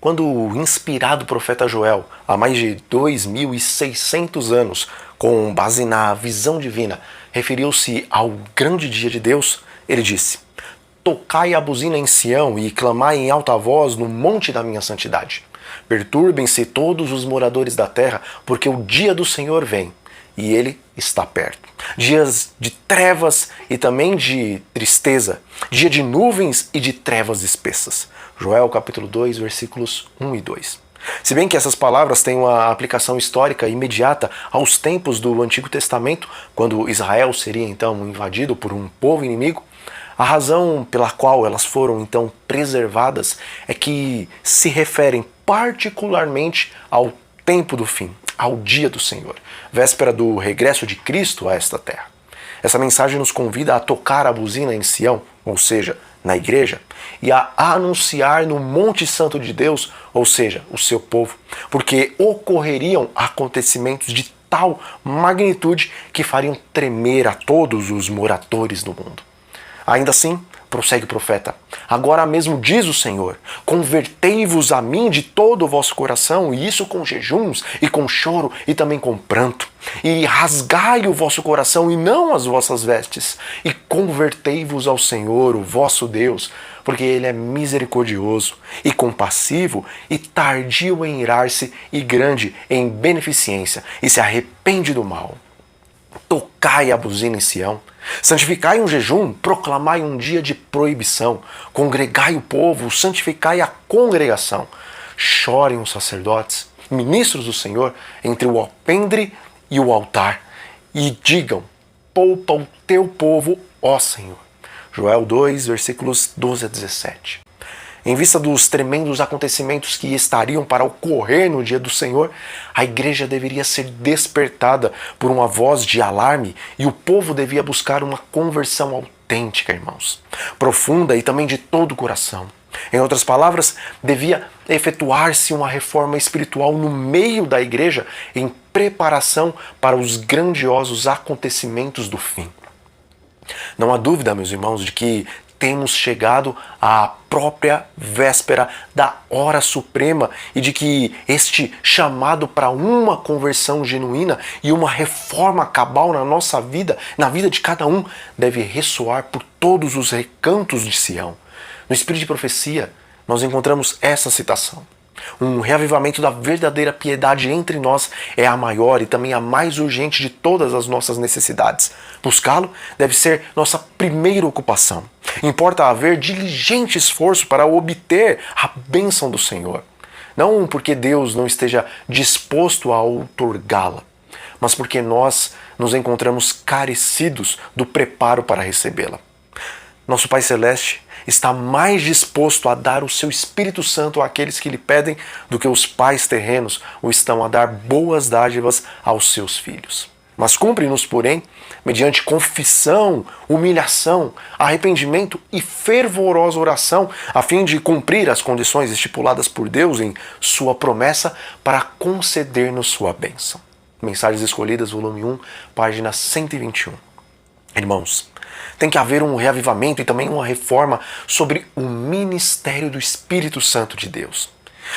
quando o inspirado profeta Joel, há mais de 2.600 anos, com base na visão divina, referiu-se ao grande dia de Deus, ele disse: tocai a buzina em Sião e clamai em alta voz no monte da minha santidade. Perturbem-se todos os moradores da terra, porque o dia do Senhor vem, e ele está perto. Dias de trevas e também de tristeza, dia de nuvens e de trevas espessas. Joel capítulo 2, versículos 1 e 2. Se bem que essas palavras têm uma aplicação histórica imediata aos tempos do Antigo Testamento, quando Israel seria então invadido por um povo inimigo, a razão pela qual elas foram então preservadas é que se referem particularmente ao tempo do fim, ao dia do Senhor, véspera do regresso de Cristo a esta terra. Essa mensagem nos convida a tocar a buzina em Sião, ou seja, na igreja, e a anunciar no Monte Santo de Deus, ou seja, o seu povo, porque ocorreriam acontecimentos de tal magnitude que fariam tremer a todos os moradores do mundo. Ainda assim, prossegue o profeta: agora mesmo diz o Senhor, convertei-vos a mim de todo o vosso coração, e isso com jejuns, e com choro, e também com pranto. E rasgai o vosso coração, e não as vossas vestes, e convertei-vos ao Senhor, o vosso Deus, porque Ele é misericordioso, e compassivo, e tardio em irar-se, e grande em beneficência, e se arrepende do mal. Tocai a buzina em Sião, santificai um jejum, proclamai um dia de proibição, congregai o povo, santificai a congregação, chorem os sacerdotes, ministros do Senhor, entre o alpendre e o altar, e digam: poupa o teu povo, ó Senhor. Joel 2, versículos 12 a 17. Em vista dos tremendos acontecimentos que estariam para ocorrer no dia do Senhor, a igreja deveria ser despertada por uma voz de alarme e o povo devia buscar uma conversão autêntica, irmãos, profunda e também de todo o coração. Em outras palavras, devia efetuar-se uma reforma espiritual no meio da igreja em preparação para os grandiosos acontecimentos do fim. Não há dúvida, meus irmãos, de que temos chegado à própria véspera da hora suprema e de que este chamado para uma conversão genuína e uma reforma cabal na nossa vida, na vida de cada um, deve ressoar por todos os recantos de Sião. No Espírito de Profecia, nós encontramos essa citação: um reavivamento da verdadeira piedade entre nós é a maior e também a mais urgente de todas as nossas necessidades. Buscá-lo deve ser nossa primeira ocupação. Importa haver diligente esforço para obter a bênção do Senhor. Não porque Deus não esteja disposto a outorgá-la, mas porque nós nos encontramos carecidos do preparo para recebê-la. Nosso Pai Celeste está mais disposto a dar o seu Espírito Santo àqueles que lhe pedem do que os pais terrenos o estão a dar boas dádivas aos seus filhos. Mas cumpre-nos, porém, mediante confissão, humilhação, arrependimento e fervorosa oração, a fim de cumprir as condições estipuladas por Deus em sua promessa para conceder-nos sua bênção. Mensagens Escolhidas, volume 1, página 121. Irmãos, tem que haver um reavivamento e também uma reforma sobre o ministério do Espírito Santo de Deus.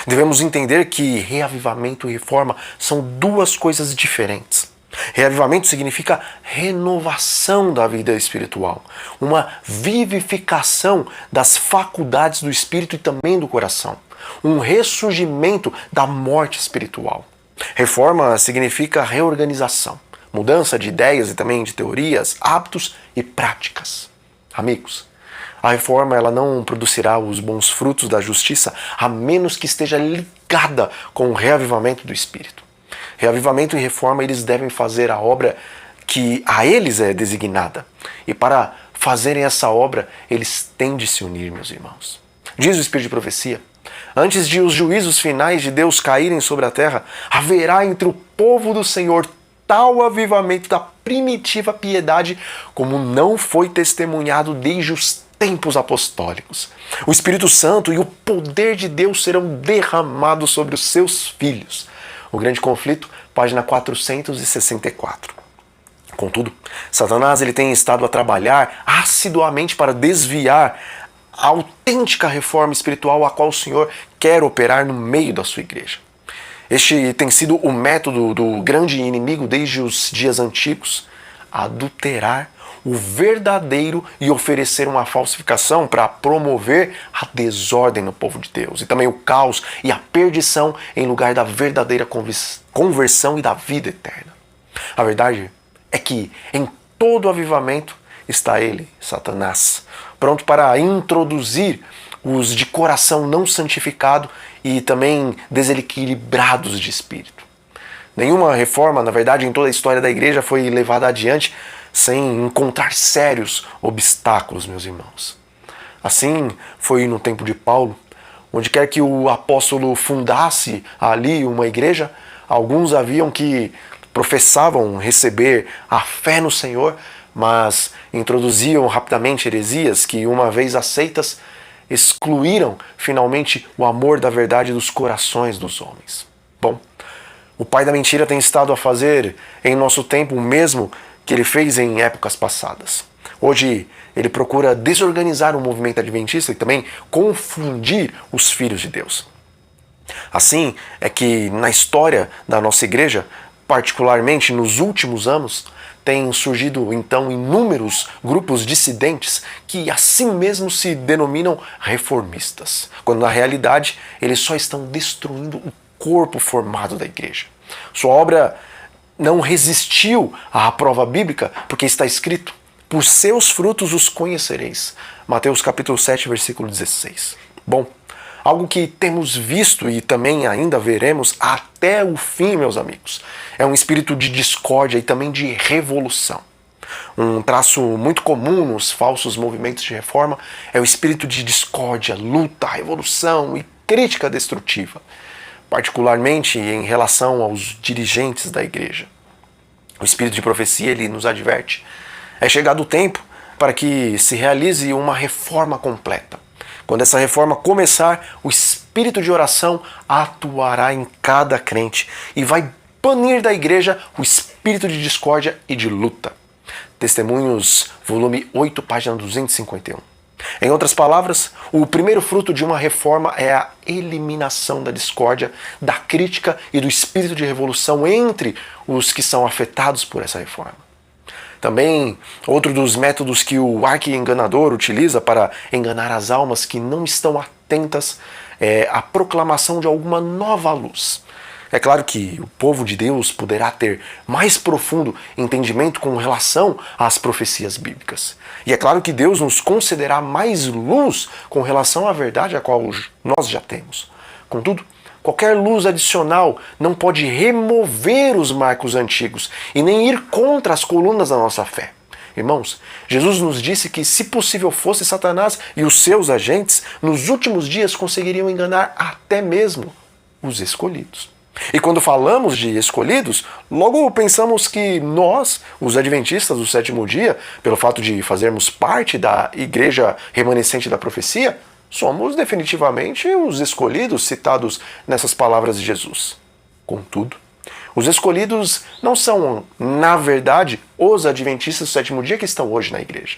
Devemos entender que reavivamento e reforma são duas coisas diferentes. Reavivamento significa renovação da vida espiritual, uma vivificação das faculdades do espírito e também do coração, um ressurgimento da morte espiritual. Reforma significa reorganização, mudança de ideias e também de teorias, hábitos e práticas. Amigos, a reforma ela não produzirá os bons frutos da justiça a menos que esteja ligada com o reavivamento do Espírito. Reavivamento e reforma, eles devem fazer a obra que a eles é designada. E para fazerem essa obra, eles têm de se unir, meus irmãos. Diz o Espírito de Profecia: antes de os juízos finais de Deus caírem sobre a terra, haverá entre o povo do Senhor tal avivamento da primitiva piedade como não foi testemunhado desde os tempos apostólicos. O Espírito Santo e o poder de Deus serão derramados sobre os seus filhos. O Grande Conflito, página 464. Contudo, Satanás ele tem estado a trabalhar assiduamente para desviar a autêntica reforma espiritual a qual o Senhor quer operar no meio da sua igreja. Este tem sido o método do grande inimigo desde os dias antigos: adulterar o verdadeiro e oferecer uma falsificação para promover a desordem no povo de Deus, e também o caos e a perdição em lugar da verdadeira conversão e da vida eterna. A verdade é que em todo avivamento está ele, Satanás, pronto para introduzir os de coração não santificado e também desequilibrados de espírito. Nenhuma reforma, na verdade, em toda a história da igreja foi levada adiante sem encontrar sérios obstáculos, meus irmãos. Assim foi no tempo de Paulo. Onde quer que o apóstolo fundasse ali uma igreja, alguns haviam que professavam receber a fé no Senhor, mas introduziam rapidamente heresias que, uma vez aceitas, excluíram finalmente o amor da verdade dos corações dos homens. Bom, o pai da mentira tem estado a fazer em nosso tempo o mesmo que ele fez em épocas passadas. Hoje ele procura desorganizar o movimento adventista e também confundir os filhos de Deus. Assim é que na história da nossa igreja, particularmente nos últimos anos, têm surgido então inúmeros grupos dissidentes que assim mesmo se denominam reformistas, quando na realidade eles só estão destruindo o corpo formado da igreja. Sua obra não resistiu à prova bíblica, porque está escrito: por seus frutos os conhecereis. Mateus capítulo 7, versículo 16. Bom, algo que temos visto e também ainda veremos até o fim, meus amigos, é um espírito de discórdia e também de revolução. Um traço muito comum nos falsos movimentos de reforma é o espírito de discórdia, luta, revolução e crítica destrutiva, particularmente em relação aos dirigentes da igreja. O espírito de profecia, ele nos adverte: é chegado o tempo para que se realize uma reforma completa. Quando essa reforma começar, o espírito de oração atuará em cada crente e vai banir da igreja o espírito de discórdia e de luta. Testemunhos, volume 8, página 251. Em outras palavras, o primeiro fruto de uma reforma é a eliminação da discórdia, da crítica e do espírito de revolução entre os que são afetados por essa reforma. Também, outro dos métodos que o arqui-enganador utiliza para enganar as almas que não estão atentas é a proclamação de alguma nova luz. É claro que o povo de Deus poderá ter mais profundo entendimento com relação às profecias bíblicas. E é claro que Deus nos concederá mais luz com relação à verdade a qual nós já temos. Contudo, qualquer luz adicional não pode remover os marcos antigos e nem ir contra as colunas da nossa fé. Irmãos, Jesus nos disse que, se possível fosse, Satanás e os seus agentes, nos últimos dias conseguiriam enganar até mesmo os escolhidos. E quando falamos de escolhidos, logo pensamos que nós, os adventistas do sétimo dia, pelo fato de fazermos parte da igreja remanescente da profecia, somos definitivamente os escolhidos citados nessas palavras de Jesus. Contudo, os escolhidos não são, na verdade, os adventistas do sétimo dia que estão hoje na igreja.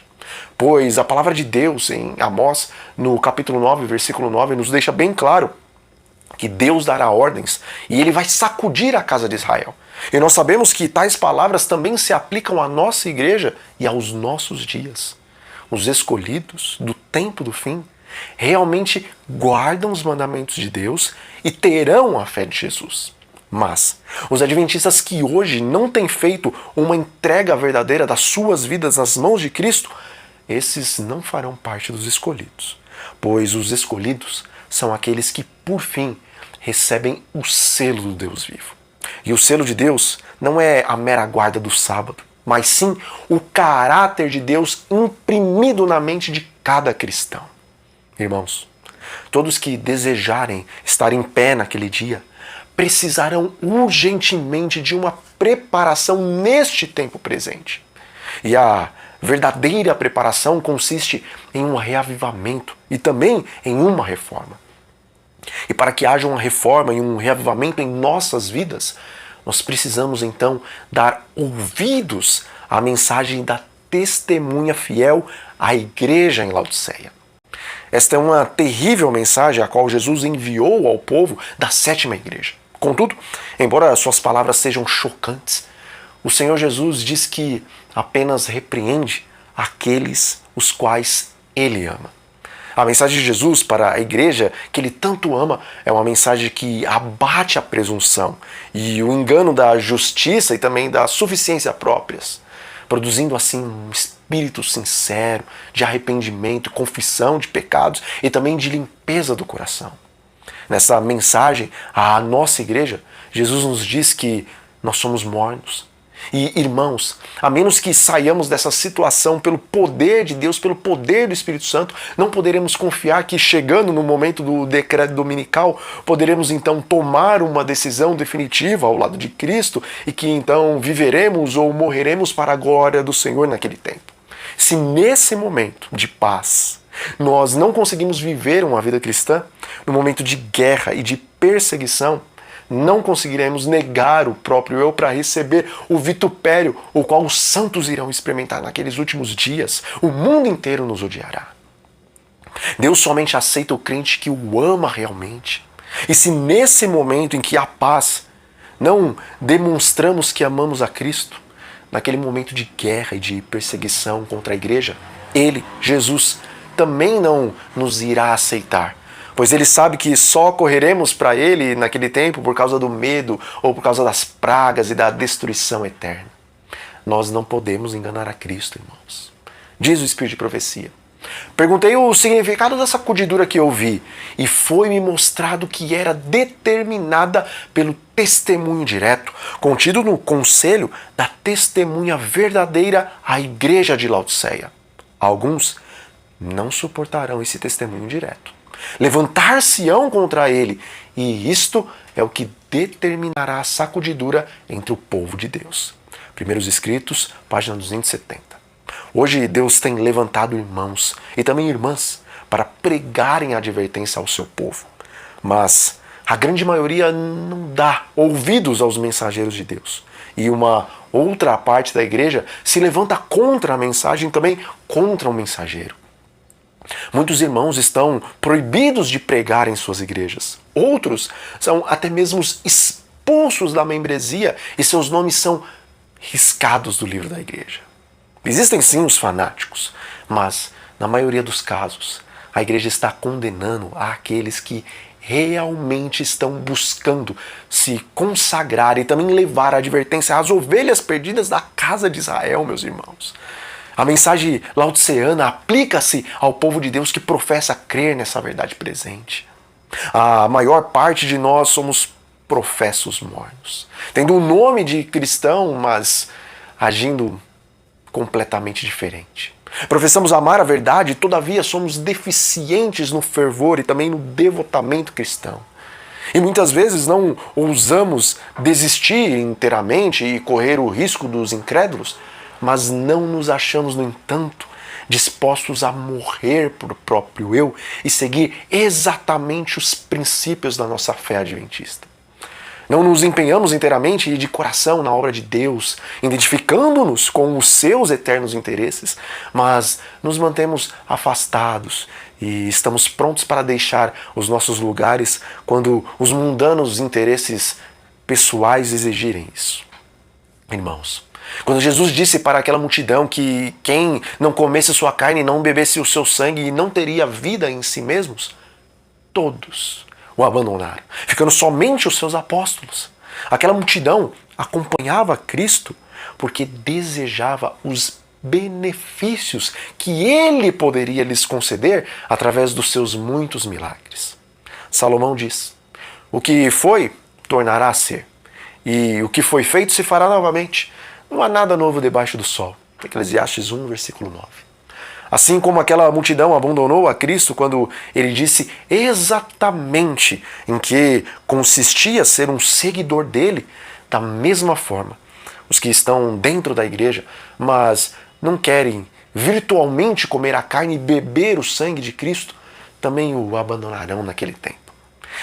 Pois a palavra de Deus em Amós, no capítulo 9, versículo 9, nos deixa bem claro que Deus dará ordens e ele vai sacudir a casa de Israel. E nós sabemos que tais palavras também se aplicam à nossa igreja e aos nossos dias. Os escolhidos do tempo do fim realmente guardam os mandamentos de Deus e terão a fé de Jesus. Mas os adventistas que hoje não têm feito uma entrega verdadeira das suas vidas nas mãos de Cristo, esses não farão parte dos escolhidos. Pois os escolhidos são aqueles que, por fim, recebem o selo do Deus vivo. E o selo de Deus não é a mera guarda do sábado, mas sim o caráter de Deus imprimido na mente de cada cristão. Irmãos, todos que desejarem estar em pé naquele dia precisarão urgentemente de uma preparação neste tempo presente. E a verdadeira preparação consiste em um reavivamento e também em uma reforma. E para que haja uma reforma e um reavivamento em nossas vidas, nós precisamos então dar ouvidos à mensagem da testemunha fiel à igreja em Laodiceia. Esta é uma terrível mensagem a qual Jesus enviou ao povo da sétima igreja. Contudo, embora suas palavras sejam chocantes, o Senhor Jesus diz que apenas repreende aqueles os quais Ele ama. A mensagem de Jesus para a igreja que Ele tanto ama é uma mensagem que abate a presunção e o engano da justiça e também da suficiência próprias, produzindo assim um espírito sincero de arrependimento, confissão de pecados e também de limpeza do coração. Nessa mensagem à nossa igreja, Jesus nos diz que nós somos mornos. E, irmãos, a menos que saiamos dessa situação pelo poder de Deus, pelo poder do Espírito Santo, não poderemos confiar que, chegando no momento do decreto dominical, poderemos então tomar uma decisão definitiva ao lado de Cristo e que então viveremos ou morreremos para a glória do Senhor naquele tempo. Se nesse momento de paz nós não conseguimos viver uma vida cristã, no momento de guerra e de perseguição, não conseguiremos negar o próprio eu para receber o vitupério, o qual os santos irão experimentar naqueles últimos dias. O mundo inteiro nos odiará. Deus somente aceita o crente que o ama realmente. E se nesse momento em que há paz, não demonstramos que amamos a Cristo, naquele momento de guerra e de perseguição contra a igreja, Ele, Jesus, também não nos irá aceitar. Pois Ele sabe que só correremos para Ele naquele tempo por causa do medo ou por causa das pragas e da destruição eterna. Nós não podemos enganar a Cristo, irmãos. Diz o Espírito de Profecia. Perguntei o significado da sacudidura que eu vi e foi-me mostrado que era determinada pelo testemunho direto, contido no conselho da testemunha verdadeira à igreja de Laodiceia. Alguns não suportarão esse testemunho direto. Levantar-se-ão contra ele, e isto é o que determinará a sacudidura entre o povo de Deus. Primeiros Escritos, página 270. Hoje Deus tem levantado irmãos e também irmãs para pregarem a advertência ao seu povo. Mas a grande maioria não dá ouvidos aos mensageiros de Deus. E uma outra parte da igreja se levanta contra a mensagem, também contra o mensageiro. Muitos irmãos estão proibidos de pregar em suas igrejas. Outros são até mesmo expulsos da membresia e seus nomes são riscados do livro da igreja. Existem sim os fanáticos, mas na maioria dos casos a igreja está condenando aqueles que realmente estão buscando se consagrar e também levar a advertência às ovelhas perdidas da casa de Israel, meus irmãos. A mensagem laodiceana aplica-se ao povo de Deus que professa crer nessa verdade presente. A maior parte de nós somos professos mornos, tendo o nome de cristão, mas agindo completamente diferente. Professamos amar a verdade, todavia somos deficientes no fervor e também no devotamento cristão. E muitas vezes não ousamos desistir inteiramente e correr o risco dos incrédulos, mas não nos achamos, no entanto, dispostos a morrer por próprio eu e seguir exatamente os princípios da nossa fé adventista. Não nos empenhamos inteiramente e de coração na obra de Deus, identificando-nos com os seus eternos interesses, mas nos mantemos afastados e estamos prontos para deixar os nossos lugares quando os mundanos interesses pessoais exigirem isso. Irmãos, quando Jesus disse para aquela multidão que quem não comesse sua carne e não bebesse o seu sangue não teria vida em si mesmos, todos o abandonaram, ficando somente os seus apóstolos. Aquela multidão acompanhava Cristo porque desejava os benefícios que Ele poderia lhes conceder através dos seus muitos milagres. Salomão diz: o que foi, tornará a ser, e o que foi feito se fará novamente. Não há nada novo debaixo do sol. Eclesiastes 1, versículo 9. Assim como aquela multidão abandonou a Cristo quando ele disse exatamente em que consistia ser um seguidor dele, da mesma forma, os que estão dentro da igreja, mas não querem virtualmente comer a carne e beber o sangue de Cristo, também o abandonarão naquele tempo.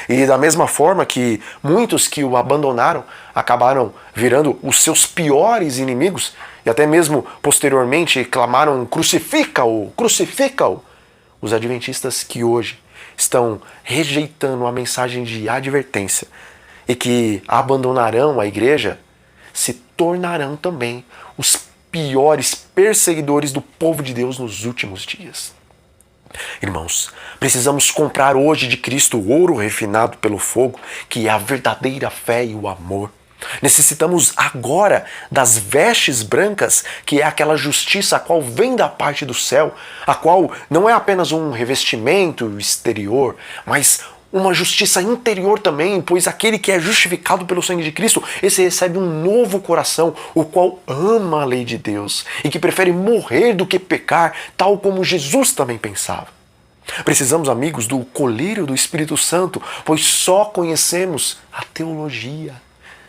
E da mesma forma que muitos que o abandonaram acabaram virando os seus piores inimigos e até mesmo posteriormente clamaram crucifica-o, crucifica-o. Os adventistas que hoje estão rejeitando a mensagem de advertência e que abandonarão a igreja, se tornarão também os piores perseguidores do povo de Deus nos últimos dias. Irmãos, precisamos comprar hoje de Cristo o ouro refinado pelo fogo, que é a verdadeira fé e o amor. Necessitamos agora das vestes brancas, que é aquela justiça a qual vem da parte do céu, a qual não é apenas um revestimento exterior, mas uma justiça interior também, pois aquele que é justificado pelo sangue de Cristo, esse recebe um novo coração, o qual ama a lei de Deus e que prefere morrer do que pecar, tal como Jesus também pensava. Precisamos, amigos, do colírio do Espírito Santo, pois só conhecemos a teologia.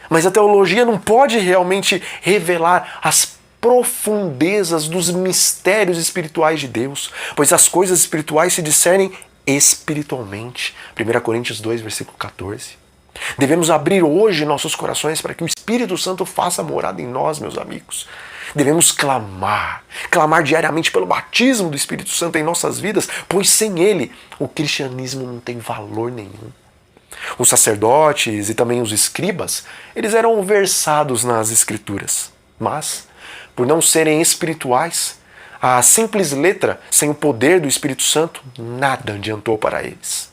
Mas a teologia não pode realmente revelar as profundezas dos mistérios espirituais de Deus, pois as coisas espirituais se discernem espiritualmente. 1 Coríntios 2, versículo 14. Devemos abrir hoje nossos corações para que o Espírito Santo faça morada em nós, meus amigos. Devemos clamar diariamente pelo batismo do Espírito Santo em nossas vidas, pois sem ele o cristianismo não tem valor nenhum. Os sacerdotes e também os escribas, eles eram versados nas escrituras, mas, por não serem espirituais, a simples letra sem o poder do Espírito Santo nada adiantou para eles.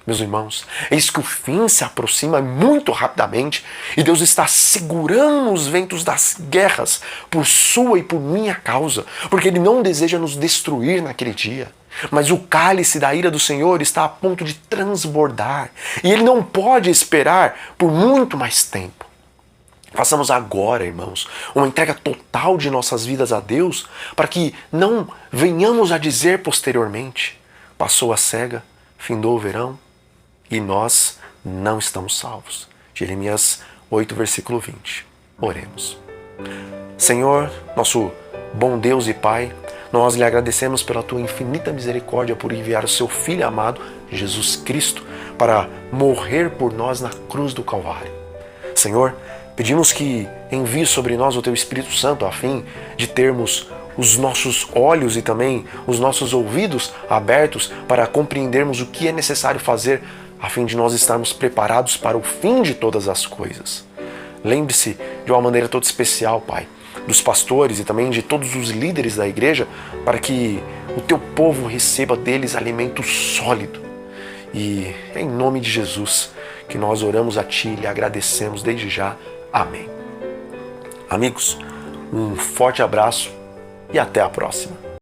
Meus irmãos, eis que o fim se aproxima muito rapidamente e Deus está segurando os ventos das guerras por sua e por minha causa, porque Ele não deseja nos destruir naquele dia. Mas o cálice da ira do Senhor está a ponto de transbordar e Ele não pode esperar por muito mais tempo. Façamos agora, irmãos, uma entrega total de nossas vidas a Deus para que não venhamos a dizer posteriormente: passou a cega, findou o verão e nós não estamos salvos. Jeremias 8, versículo 20. Oremos. Senhor, nosso bom Deus e Pai, nós lhe agradecemos pela tua infinita misericórdia por enviar o seu Filho amado, Jesus Cristo, para morrer por nós na cruz do Calvário. Senhor, pedimos que envie sobre nós o teu Espírito Santo a fim de termos os nossos olhos e também os nossos ouvidos abertos para compreendermos o que é necessário fazer a fim de nós estarmos preparados para o fim de todas as coisas. Lembre-se de uma maneira toda especial, Pai, dos pastores e também de todos os líderes da igreja, para que o teu povo receba deles alimento sólido. E é em nome de Jesus que nós oramos a Ti e lhe agradecemos desde já. Amém. Amigos, um forte abraço e até a próxima.